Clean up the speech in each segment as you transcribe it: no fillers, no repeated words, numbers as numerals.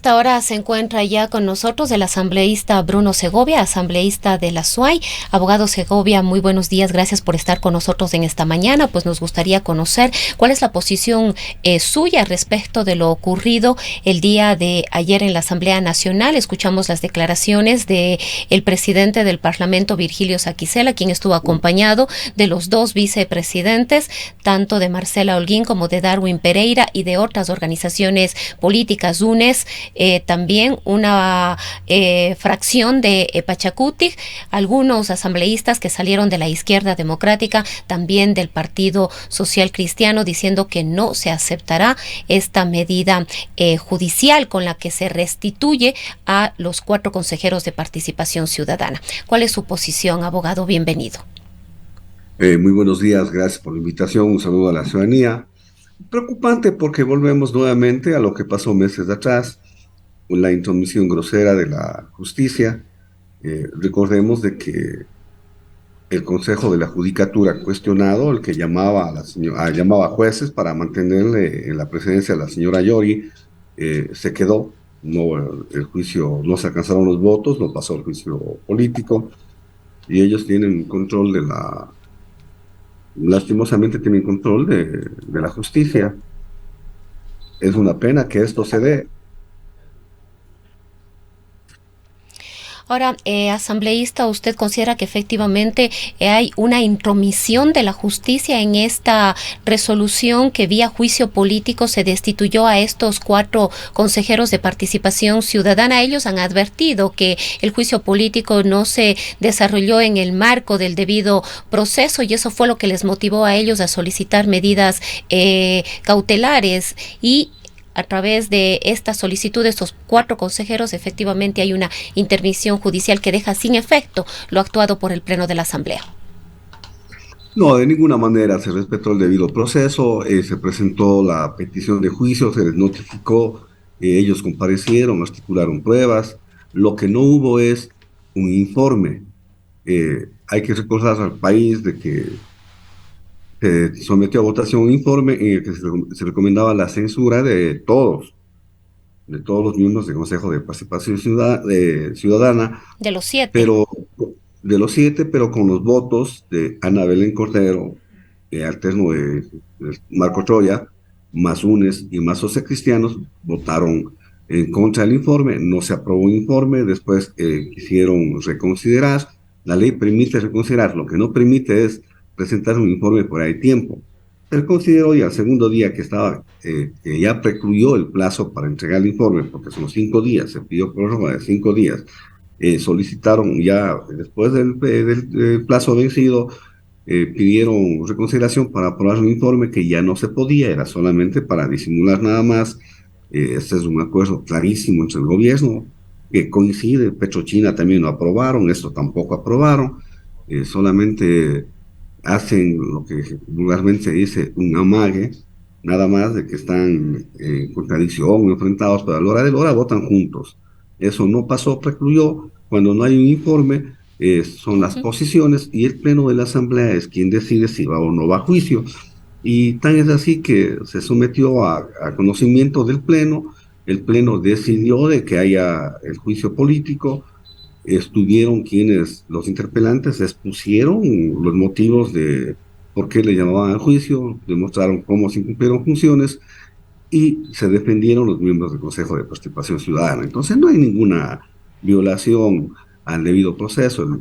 esta hora se encuentra ya con nosotros el asambleísta Bruno Segovia, asambleísta de la SUAY. Abogado Segovia, muy buenos días, gracias por estar con nosotros en esta mañana. Pues nos gustaría conocer cuál es la posición suya respecto de lo ocurrido el día de ayer en la Asamblea Nacional. Escuchamos las declaraciones de el presidente del Parlamento, Virgilio Saquicela, quien estuvo acompañado de los dos vicepresidentes, tanto de Marcela Holguín como de Darwin Pereira, y de otras organizaciones políticas, UNES, también una fracción de Pachacuti, algunos asambleístas que salieron de la izquierda democrática, también del Partido Social Cristiano, diciendo que no se aceptará esta medida judicial con la que se restituye a los 4 consejeros de participación ciudadana. ¿Cuál es su posición, abogado? Bienvenido. Muy buenos días, gracias por la invitación, un saludo a la ciudadanía. Preocupante porque volvemos nuevamente a lo que pasó meses atrás, con la intromisión grosera de la justicia. Recordemos de que el Consejo de la Judicatura cuestionado, el que llamaba llamaba a jueces para mantenerle en la presidencia a la señora Yori, se quedó. No, el juicio, no se alcanzaron los votos, no pasó el juicio político, y ellos tienen control lastimosamente tienen control de la justicia. Es una pena que esto se dé. Ahora, asambleísta, ¿usted considera que efectivamente hay una intromisión de la justicia en esta resolución que vía juicio político se destituyó a estos 4 consejeros de participación ciudadana? Ellos han advertido que el juicio político no se desarrolló en el marco del debido proceso, y eso fue lo que les motivó a ellos a solicitar medidas cautelares, y a través de esta solicitud de estos 4 consejeros, efectivamente hay una intervención judicial que deja sin efecto lo actuado por el Pleno de la Asamblea. No, de ninguna manera se respetó el debido proceso, se presentó la petición de juicio, se les notificó, ellos comparecieron, articularon pruebas. Lo que no hubo es un informe. Hay que recordar al país de que se sometió a votación un informe en el que se recomendaba la censura de todos los miembros del Consejo de Participación Ciudadana, De los 7. pero de los 7, pero con los votos de Ana Belén Cordero, alterno de Marco Troya, más UNES y más sociocristianos, votaron en contra del informe. No se aprobó un informe, después quisieron reconsiderar. La ley permite reconsiderar, lo que no permite es presentar un informe por ahí tiempo. Él consideró, y al segundo día que ya precluyó el plazo para entregar el informe, porque son 5 días, se pidió prórroga de 5 días, solicitaron ya después del plazo vencido, pidieron reconsideración para aprobar un informe que ya no se podía, era solamente para disimular nada más. Este es un acuerdo clarísimo entre el gobierno, que coincide. Petrochina también lo aprobaron, esto tampoco aprobaron, solamente hacen lo que vulgarmente se dice un amague, nada más de que están en contradicción, enfrentados, pero a la hora de la hora votan juntos. Eso no pasó, precluyó. Cuando no hay un informe, son las posiciones, y el Pleno de la Asamblea es quien decide si va o no va a juicio. Y tan es así que se sometió a conocimiento del Pleno. El Pleno decidió de que haya el juicio político. Estuvieron quienes, los interpelantes, expusieron los motivos de por qué le llamaban al juicio, demostraron cómo se incumplieron funciones, y se defendieron los miembros del Consejo de Participación Ciudadana. Entonces no hay ninguna violación al debido proceso.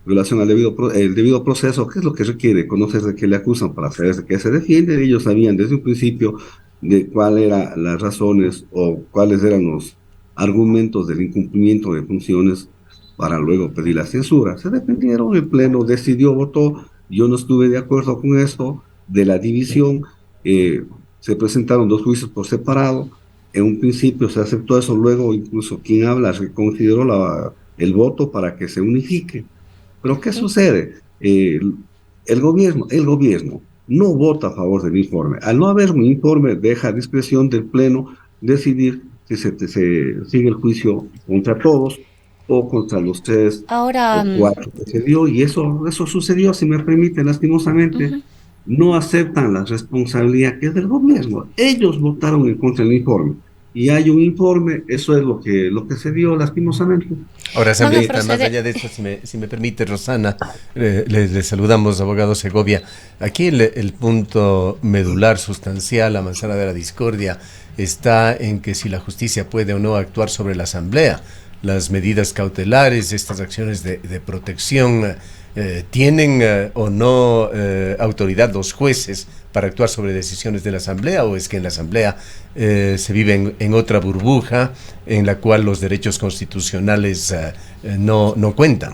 Violación al el debido proceso, ¿qué es lo que requiere? Conocer de qué le acusan para saber de qué se defiende. Ellos sabían desde un principio de cuáles eran las razones o cuáles eran los argumentos del incumplimiento de funciones para luego pedir la censura. Se defendieron, el Pleno decidió, votó. Yo no estuve de acuerdo con esto de la división. Se presentaron 2 juicios por separado. En un principio se aceptó eso, luego incluso quien habla reconsideró el voto para que se unifique. Pero ¿qué sucede? El gobierno no vota a favor del informe. Al no haber un informe, deja a discreción del Pleno decidir si se sigue el juicio contra todos o contra los 3 Ahora, o 4 que se dio. Y eso sucedió, si me permite, lastimosamente. No aceptan la responsabilidad que es del gobierno. Ellos votaron en contra del informe. y hay un informe, eso es lo que se dio lastimosamente. Ahora, Van a asambleísta, más proceder. allá de esto, si me permite, Rosana, le saludamos, abogado Segovia. Aquí el punto medular, sustancial, la manzana de la discordia, está en que si la justicia puede o no actuar sobre la asamblea. Las medidas cautelares, estas acciones de protección, ¿tienen o no autoridad los jueces para actuar sobre decisiones de la asamblea, o es que en la asamblea se vive en otra burbuja en la cual los derechos constitucionales no cuentan?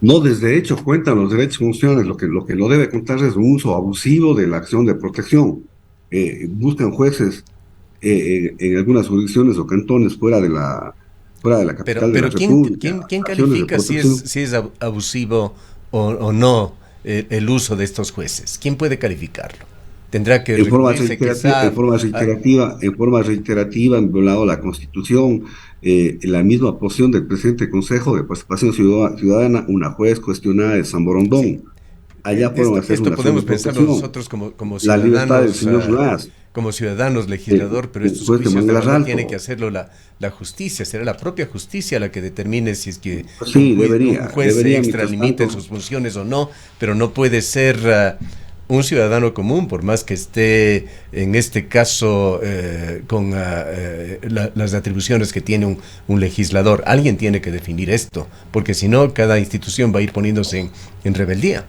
No, desde hecho cuentan los derechos funcionales, lo que no debe contar es un uso abusivo de la acción de protección. Buscan jueces en algunas jurisdicciones o cantones fuera de la capital de la Pero ¿quién, República, quién acciones de califica protección. si es abusivo o no el uso de estos jueces? ¿Quién puede calificarlo? ¿Tendrá que recurrirse quizá a... En forma reiterativa han violado la Constitución, la misma posición del presidente del Consejo de Participación Ciudadana, una juez cuestionada de San Sí, Borondón. Allá fueron a hacer esto una acción de podemos pensarlo protección. nosotros La libertad del señor Glass, como ciudadanos el, legislador, pero el estos juez de juicios de Manglars verdad tiene que Alto. hacerlo la justicia. Será la propia justicia la que determine si es que Pues sí, un juez se debería, mientras extralimita en tanto. sus funciones o no, pero no puede ser un ciudadano común, por más que esté en este caso con las atribuciones que tiene un legislador. Alguien tiene que definir esto, porque si no, cada institución va a ir poniéndose en rebeldía.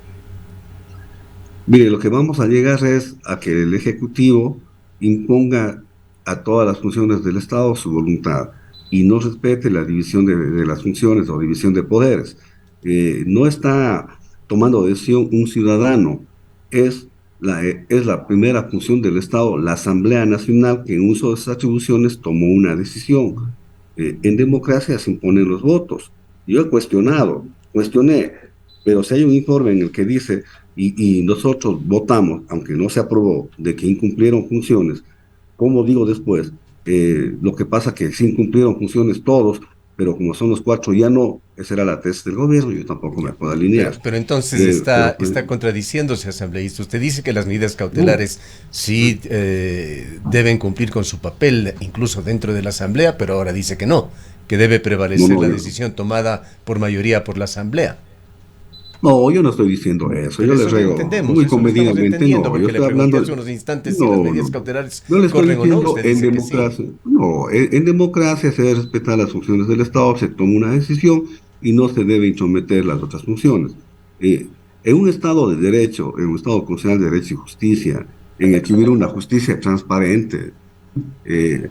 Mire, lo que vamos a llegar es a que el Ejecutivo imponga a todas las funciones del Estado su voluntad y no respete la división de las funciones o división de poderes. No está tomando decisión un ciudadano, es la primera función del Estado, la Asamblea Nacional, que en uso de sus atribuciones tomó una decisión. En democracia se imponen los votos. Yo he cuestioné, pero si hay un informe en el que dice y nosotros votamos, aunque no se aprobó, de que incumplieron funciones, como digo después, lo que pasa que sí incumplieron funciones todos, pero como son los cuatro ya no, esa era la tesis del gobierno, yo tampoco me Ya. puedo alinear. Pero entonces Pero pues, está contradiciéndose, asambleísta. Usted dice que las medidas no, cautelares sí deben cumplir con su papel, incluso dentro de la asamblea, pero ahora dice que debe no, prevalecer no, la decisión tomada por mayoría por la asamblea. no, yo no estoy diciendo eso, Pero yo le eso lo ruego entendemos, muy eso lo estamos convenidamente, entendiendo, no, yo porque le estoy pregunté hablando, hace unos instantes si las no, medidas no, cautelares yo le estoy corren o no. diciendo Usted en dice que sí. democracia, no, en democracia se debe respetar las funciones del Estado, se toma una decisión y no se debe intrometer las otras funciones. En un Estado de Derecho, en un Estado constitucional de Derecho y Justicia, en el que hubiera una justicia transparente, eh,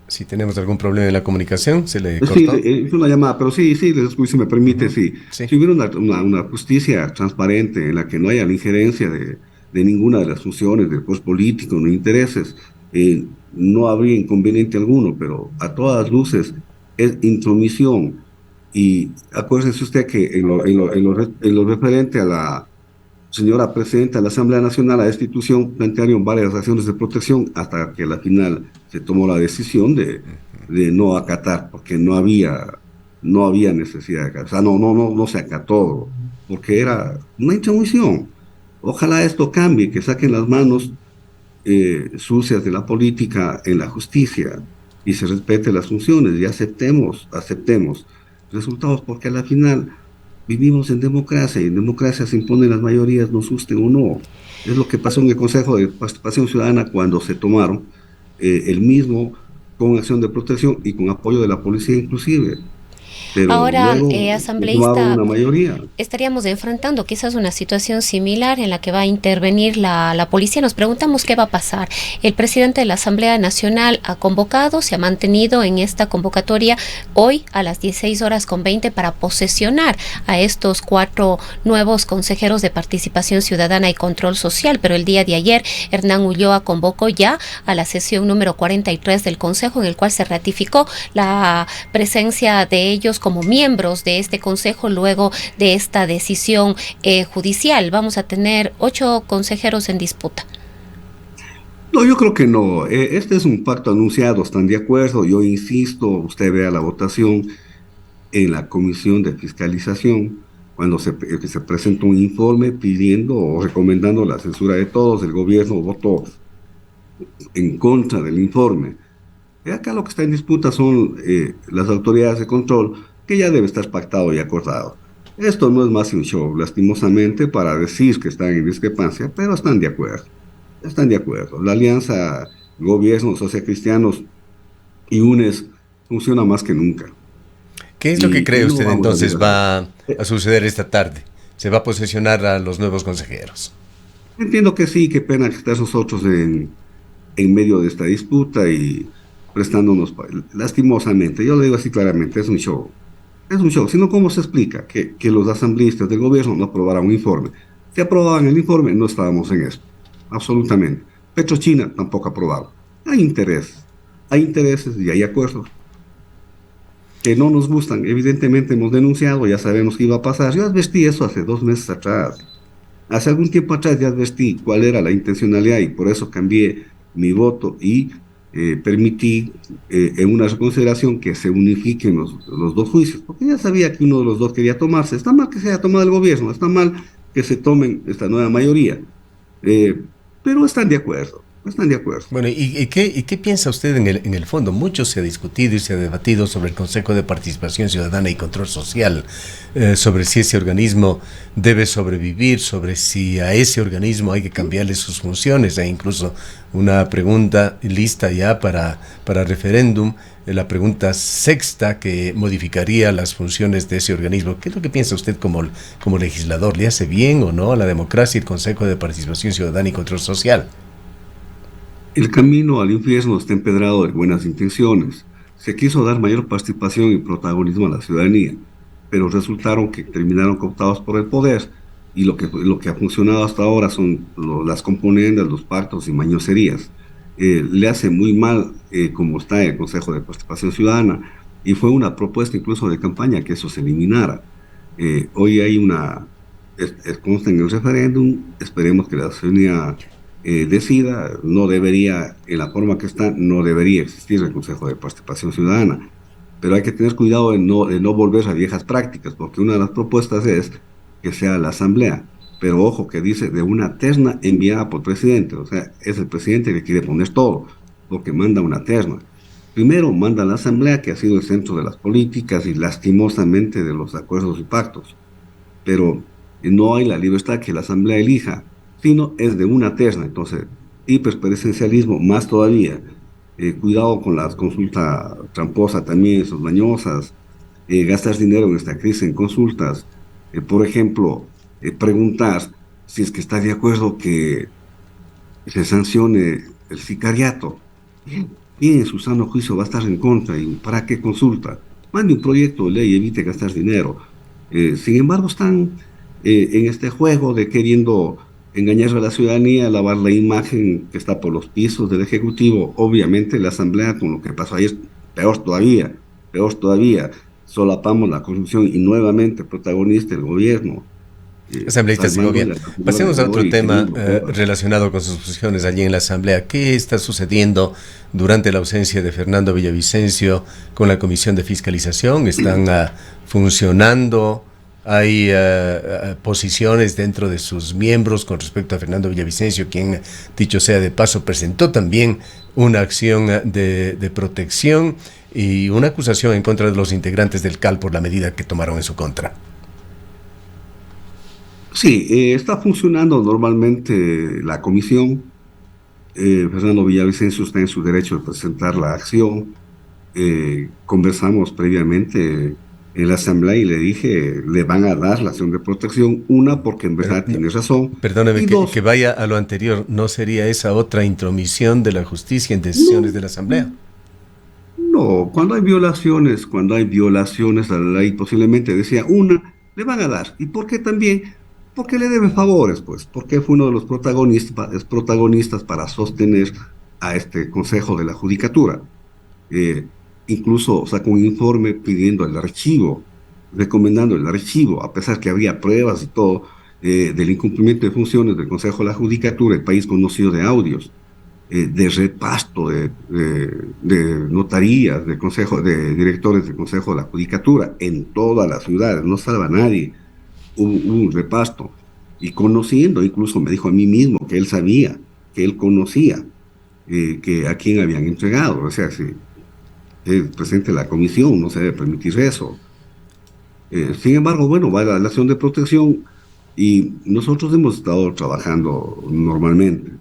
Si tenemos algún problema en la comunicación, se le sí, cortó. es una llamada, pero sí, sí, si me permite, Ujú. sí. Sí. Si hubiera una justicia transparente en la que no haya la injerencia de ninguna de las funciones del poder político, ni intereses, no habría inconveniente alguno, pero a todas luces es intromisión. Y acuérdese usted que en lo referente a la señora presidenta de la Asamblea Nacional, a esta institución plantearon varias acciones de protección hasta que a la final se tomó la decisión de no acatar, porque no había necesidad de acatar. O sea, no se acató, porque era una intromisión. Ojalá esto cambie, que saquen las manos sucias de la política en la justicia y se respete las funciones y aceptemos resultados, porque a la final vivimos en democracia y en democracia se imponen las mayorías, nos gusten o no. Es lo que pasó en el Consejo de Participación Ciudadana cuando se tomaron el mismo con acción de protección y con apoyo de la policía inclusive, pero Ahora, luego se tomaron asambleísta, una mayoría. estaríamos enfrentando quizás una situación similar en la que va a intervenir la policía. Nos preguntamos qué va a pasar. El presidente de la Asamblea Nacional ha convocado, se ha mantenido en esta convocatoria hoy a las 16:20 para posesionar a estos 4 nuevos consejeros de Participación Ciudadana y Control Social, pero el día de ayer Hernán Ulloa convocó ya a la sesión número 43 del Consejo, en el cual se ratificó la presencia de ellos como miembros de este consejo luego de esta decisión judicial. Vamos a tener 8 consejeros en disputa. No, yo creo que no. Este es un pacto anunciado, están de acuerdo. Yo insisto, usted vea la votación en la Comisión de Fiscalización. cuando se presentó un informe pidiendo o recomendando la censura de todos, el gobierno votó en contra del informe. Y acá lo que está en disputa son las autoridades de control, que ya debe estar pactado y acordado. Esto no es más que un show, lastimosamente, para decir que están en discrepancia, pero están de acuerdo. Están de acuerdo. La alianza gobierno, sociocristianos y UNES funciona más que nunca. ¿Qué es lo que cree Y no usted vamos a entonces llegar. va a suceder esta tarde? ¿Se va a posesionar a los nuevos consejeros? Entiendo que sí, qué pena que estés nosotros en medio de esta disputa y prestándonos, lastimosamente, yo lo digo así claramente, es un show. Es un show, sino cómo se explica que los asambleístas del gobierno no aprobaran un informe. Si aprobaban el informe, no estábamos en esto, absolutamente. Petrochina tampoco aprobaba. Hay intereses y hay acuerdos que no nos gustan. Evidentemente hemos denunciado, ya sabemos qué iba a pasar. Yo advertí eso hace 2 meses atrás. Hace algún tiempo atrás ya advertí cuál era la intencionalidad y por eso cambié mi voto y permití en una reconsideración que se unifiquen los dos juicios, porque ya sabía que uno de los dos quería tomarse. Está mal que se haya tomado el gobierno, está mal que se tomen esta nueva mayoría, eh, pero están de acuerdo, están de acuerdo. Bueno, ¿y qué piensa usted en el fondo? Mucho se ha discutido y se ha debatido sobre el Consejo de Participación Ciudadana y Control Social, sobre si ese organismo debe sobrevivir, sobre si a ese organismo hay que cambiarle sus funciones. Hay incluso una pregunta lista ya para referéndum, la pregunta sexta que modificaría las funciones de ese organismo. ¿Qué es lo que piensa usted como legislador? ¿Le hace bien o no a la democracia el Consejo de Participación Ciudadana y Control Social? El camino al infierno está empedrado de buenas intenciones. Se quiso dar mayor participación y protagonismo a la ciudadanía, pero resultaron que terminaron cooptados por el poder y lo que ha funcionado hasta ahora son las componendas, los pactos y mañoserías. Le hace muy mal como está el Consejo de Participación Ciudadana y fue una propuesta incluso de campaña que eso se eliminara. Hoy hay consta en el referéndum, esperemos que la ciudadanía decida. No debería, en la forma que está, no debería existir el Consejo de Participación Ciudadana, pero hay que tener cuidado de no volver a viejas prácticas, porque una de las propuestas es que sea la Asamblea, pero ojo que dice de una terna enviada por el presidente, o sea, es el presidente que quiere poner todo, porque manda una terna. Primero manda la Asamblea, que ha sido el centro de las políticas y lastimosamente de los acuerdos y pactos, pero no hay la libertad que la Asamblea elija, sino es de una terna. Entonces, hiperpresidencialismo más todavía. Cuidado con las consultas tramposas también, son dañosas. Gastar dinero en esta crisis en consultas. Por ejemplo, preguntar si es que está de acuerdo que se sancione el sicariato. ¿Quién en su sano juicio va a estar en contra? ¿Y para qué consulta? Mande un proyecto de ley y evite gastar dinero. Sin embargo, están en este juego de queriendo engañar a la ciudadanía, lavar la imagen que está por los pisos del Ejecutivo. Obviamente la Asamblea, con lo que pasó ayer, peor todavía, solapamos la corrupción y nuevamente protagonista el gobierno. Asambleísta Segovia, pasemos a otro tema relacionado con sus posiciones allí en la Asamblea. ¿Qué está sucediendo durante la ausencia de Fernando Villavicencio con la Comisión de Fiscalización? ¿Están funcionando? ¿Hay posiciones dentro de sus miembros con respecto a Fernando Villavicencio, quien, dicho sea de paso, presentó también una acción de protección y una acusación en contra de los integrantes del CAL por la medida que tomaron en su contra? Sí, está funcionando normalmente la comisión. Fernando Villavicencio está en su derecho de presentar la acción. Conversamos previamente en la Asamblea y le dije, le van a dar la acción de protección, una, porque en verdad tiene razón. Perdóneme, y dos, que vaya a lo anterior, ¿no sería esa otra intromisión de la justicia en decisiones de la Asamblea? no, cuando hay violaciones a la ley, posiblemente decía, una, le van a dar. ¿Y por qué también? Porque le deben favores, pues, porque fue uno de los protagonistas para sostener a este Consejo de la Judicatura. Eh, Incluso sacó un informe pidiendo el archivo, recomendando el archivo, a pesar que había pruebas y todo, del incumplimiento de funciones del Consejo de la Judicatura. El país conoció de audios, de repasto de notarías, de directores del Consejo de la Judicatura en todas las ciudades, no salva a nadie. hubo un reparto, y conociendo, incluso me dijo a mí mismo que él sabía, que él conocía que a quién habían entregado. O sea, si el presidente de la comisión no se debe permitir eso. Sin embargo, bueno, va la acción de protección y nosotros hemos estado trabajando normalmente.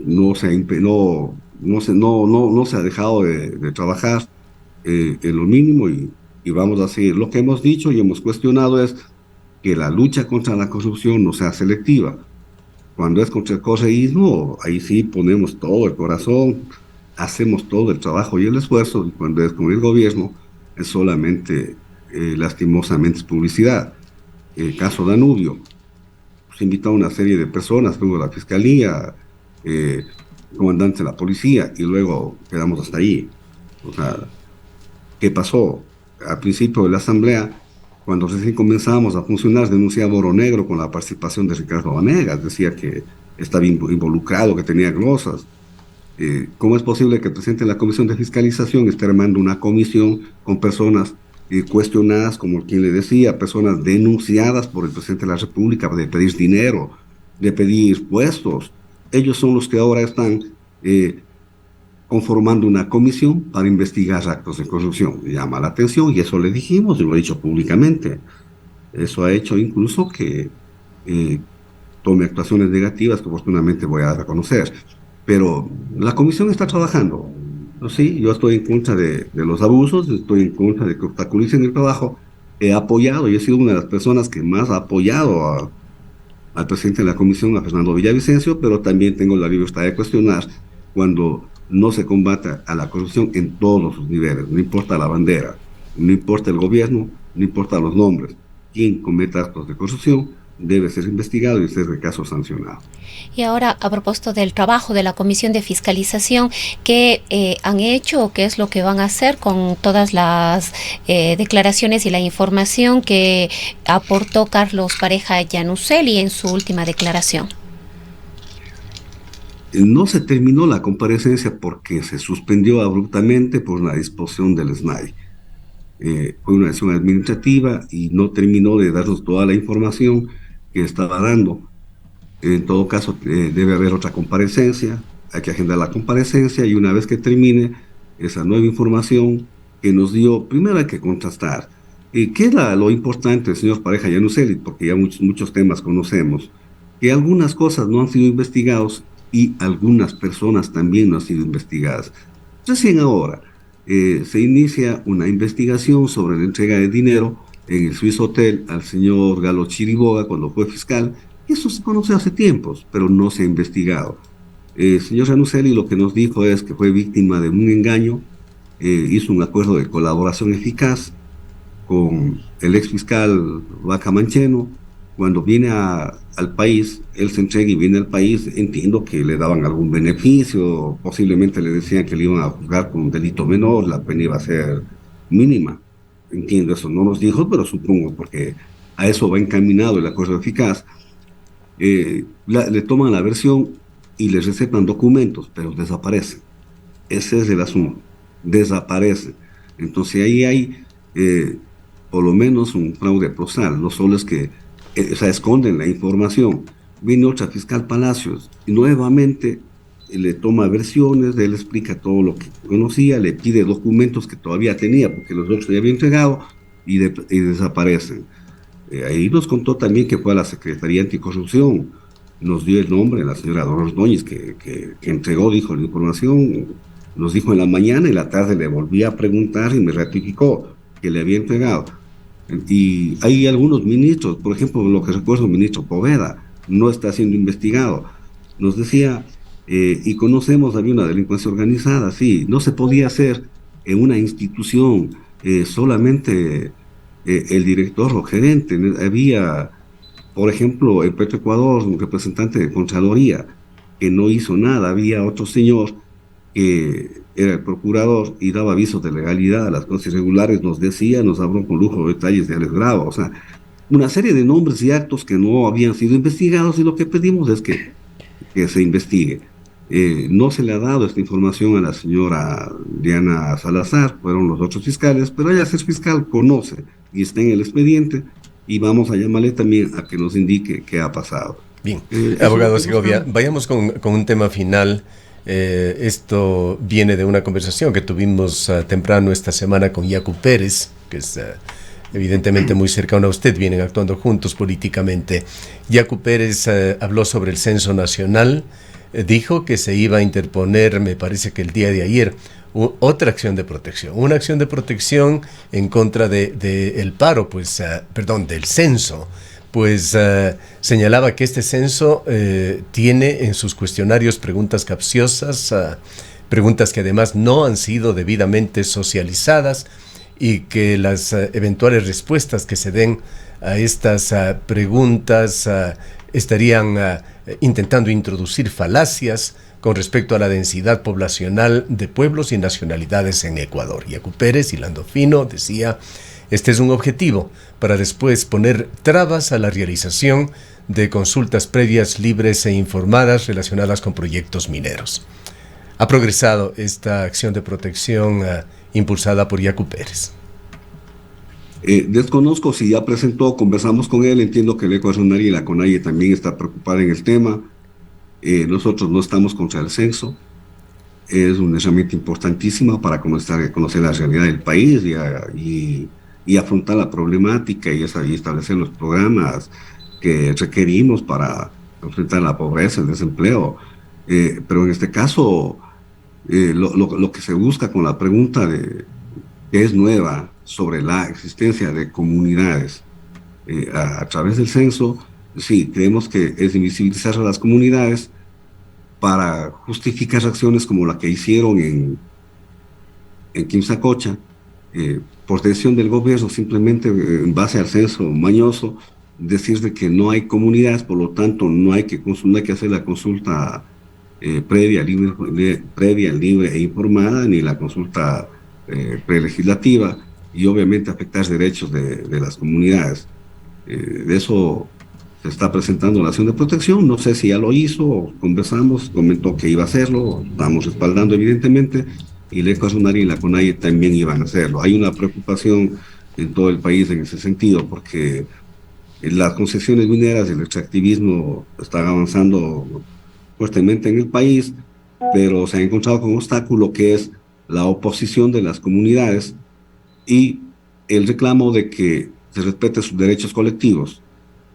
No se ha, no se ha dejado de trabajar en lo mínimo y vamos a seguir. Lo que hemos dicho y hemos cuestionado es que la lucha contra la corrupción no sea selectiva. Cuando es contra el correísmo, ahí sí ponemos todo el corazón, hacemos todo el trabajo y el esfuerzo, y cuando es con el gobierno, es solamente, lastimosamente, es publicidad. El caso Danubio, se invitó a una serie de personas, luego la fiscalía, eh, comandante de la policía, y luego quedamos hasta ahí. O sea, ¿qué pasó? Al principio de la asamblea, cuando recién comenzábamos a funcionar, denunciaba Oro Negro con la participación de Ricardo Vanegas, decía que estaba involucrado, que tenía glosas. ¿Cómo es posible que el presidente de la Comisión de Fiscalización esté armando una comisión con personas cuestionadas, como quien le decía, personas denunciadas por el presidente de la República de pedir dinero, de pedir puestos? Ellos son los que ahora están conformando una comisión para investigar actos de corrupción. Llama la atención y eso le dijimos y lo he dicho públicamente. Eso ha hecho incluso que eh, tome actuaciones negativas que oportunamente voy a dar a conocer. Pero la comisión está trabajando. ¿No? Sí, yo estoy en contra de los abusos, estoy en contra de que obstaculicen el trabajo. He apoyado y he sido una de las personas que más ha apoyado al presidente de la comisión, a Fernando Villavicencio, pero también tengo la libertad de cuestionar cuando no se combata a la corrupción en todos sus niveles, no importa la bandera, no importa el gobierno, no importa los nombres. Quien cometa actos de corrupción debe ser investigado y ser de caso sancionado. Y ahora, a propósito del trabajo de la Comisión de Fiscalización, ¿qué han hecho o qué es lo que van a hacer con todas las declaraciones y la información que aportó Carlos Pareja Yanuseli en su última declaración? No se terminó la comparecencia porque se suspendió abruptamente por la disposición del SNAI. Fue una acción administrativa y no terminó de darnos toda la información que estaba dando. En todo caso, debe haber otra comparecencia, hay que agendar la comparecencia y una vez que termine esa nueva información que nos dio, primero hay que contrastar. ¿Qué es lo importante, señor Pareja Yanuseli? Porque ya muchos temas conocemos, que algunas cosas no han sido investigadas y algunas personas también no han sido investigadas. Recién ahora se inicia una investigación sobre la entrega de dinero en el Swiss Hotel al señor Galo Chiriboga cuando fue fiscal. Eso se conoce hace tiempos, pero no se ha investigado. Señor Yanuseli lo que nos dijo es que fue víctima de un engaño, hizo un acuerdo de colaboración eficaz con el ex fiscal Vaca Mancheno. Cuando viene al país, él se entrega y viene al país, entiendo que le daban algún beneficio, posiblemente le decían que le iban a juzgar por un delito menor, la pena iba a ser mínima. Entiendo eso, no nos dijo, pero supongo, porque a eso va encaminado el acuerdo eficaz. Le toman la versión y les recetan documentos, pero desaparecen. Ese es el asunto, desaparecen. Entonces ahí hay por lo menos un fraude procesal, no solo es que o sea, esconden la información. Viene otra fiscal Palacios y nuevamente le toma versiones, él explica todo lo que conocía, le pide documentos que todavía tenía porque los otros ya habían entregado y desaparecen. Ahí nos contó también que fue a la Secretaría Anticorrupción, nos dio el nombre de la señora Dolores Núñez que entregó, dijo la información, nos dijo en la mañana, en la tarde le volví a preguntar y me ratificó que le había entregado. Y hay algunos ministros, por ejemplo, lo que recuerdo, el ministro Poveda, no está siendo investigado. Nos decía, y conocemos, había una delincuencia organizada, sí, no se podía hacer en una institución solamente el director o gerente. Había, por ejemplo, en Petroecuador, un representante de Contraloría que no hizo nada, había otro señor que era el procurador y daba avisos de legalidad a las cosas irregulares, nos decía, nos habló con lujo de detalles de Alex Bravo, o sea, una serie de nombres y actos que no habían sido investigados y lo que pedimos es que se investigue. No se le ha dado esta información a la señora Diana Salazar, fueron los otros fiscales, pero ella es fiscal, conoce y está en el expediente y vamos a llamarle también a que nos indique qué ha pasado. Bien, Eso es lo abogado que Segovia, buscamos. vayamos con un tema final. Esto viene de una conversación que tuvimos temprano esta semana con Yacu Pérez, que es evidentemente muy cercano a usted, vienen actuando juntos políticamente. Yacu Pérez habló sobre el censo nacional, dijo que se iba a interponer, me parece que el día de ayer, otra acción de protección, una acción de protección en contra el paro, pues, perdón, del censo. Pues señalaba que este censo tiene en sus cuestionarios preguntas capciosas, preguntas que además no han sido debidamente socializadas y que las eventuales respuestas que se den a estas preguntas estarían intentando introducir falacias con respecto a la densidad poblacional de pueblos y nacionalidades en Ecuador. Yacu Pérez, hilando fino, decía: este es un objetivo para después poner trabas a la realización de consultas previas libres e informadas relacionadas con proyectos mineros. Ha progresado esta acción de protección impulsada por Yacu Pérez. Desconozco si ya presentó, conversamos con él, entiendo que el Ecuacionario y la CONAIE también está preocupada en el tema. Nosotros no estamos contra el censo, es una herramienta importantísima para conocer la realidad del país y afrontar la problemática y establecer los programas que requerimos para enfrentar la pobreza, el desempleo. Pero en este caso, lo que se busca con la pregunta que es nueva sobre la existencia de comunidades a través del censo, sí, creemos que es invisibilizar a las comunidades para justificar acciones como la que hicieron en Quimsacocha, por decisión del gobierno, simplemente en base al censo mañoso, decir de que no hay comunidades, por lo tanto no hay que hacer la consulta previa, libre e informada, ni la consulta prelegislativa, y obviamente afectar derechos de las comunidades. De eso se está presentando la acción de protección, no sé si ya lo hizo, conversamos, comentó que iba a hacerlo, estamos respaldando evidentemente, y la Ecuacionaria y la CONAIE también iban a hacerlo. Hay una preocupación en todo el país en ese sentido, porque las concesiones mineras y el extractivismo están avanzando fuertemente en el país, pero se ha encontrado con un obstáculo que es la oposición de las comunidades y el reclamo de que se respeten sus derechos colectivos.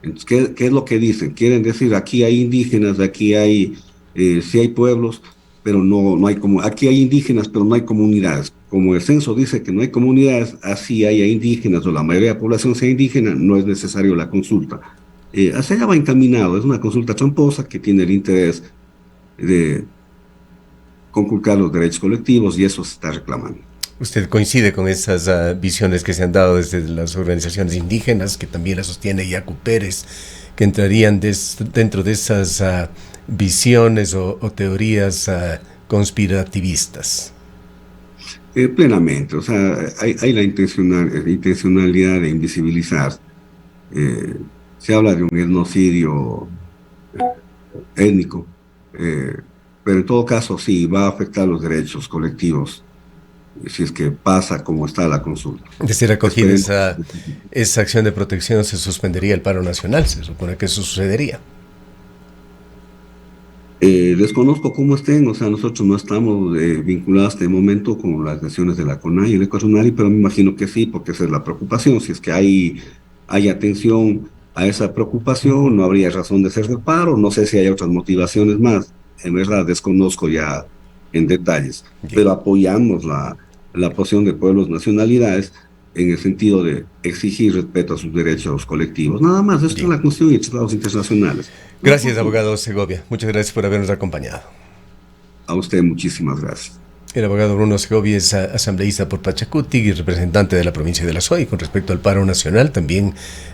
Entonces, ¿qué es lo que dicen? Quieren decir, aquí hay indígenas, aquí hay, sí hay pueblos, pero no hay como, aquí hay indígenas, pero no hay comunidades. Como el censo dice que no hay comunidades, así haya indígenas o la mayoría de la población sea indígena, no es necesario la consulta. Hacia allá va encaminado, es una consulta tramposa que tiene el interés de conculcar los derechos colectivos y eso se está reclamando. ¿Usted coincide con esas visiones que se han dado desde las organizaciones indígenas, que también la sostiene Yacu Pérez, que entrarían dentro de esas visiones o teorías conspirativistas? Plenamente, o sea, hay la intencionalidad de invisibilizar. Se habla de un genocidio étnico, pero en todo caso sí va a afectar los derechos colectivos si es que pasa como está la consulta. De ser acogida esa acción de protección, se suspendería el paro nacional, se supone que eso sucedería. Desconozco cómo estén, o sea, nosotros no estamos vinculados de momento con las decisiones de la CONAI y el Ecuacionario, pero me imagino que sí, porque esa es la preocupación. Si es que hay atención a esa preocupación, no habría razón de ser el paro, no sé si hay otras motivaciones más, en verdad desconozco ya en detalles, pero apoyamos la posición de pueblos nacionalidades en el sentido de exigir respeto a sus derechos colectivos. Nada más, esto es la Constitución y tratados internacionales. Gracias, abogado Segovia. Muchas gracias por habernos acompañado. A usted muchísimas gracias. El abogado Bruno Segovia es asambleísta por Pachacuti y representante de la provincia de La Suay. Con respecto al paro nacional, también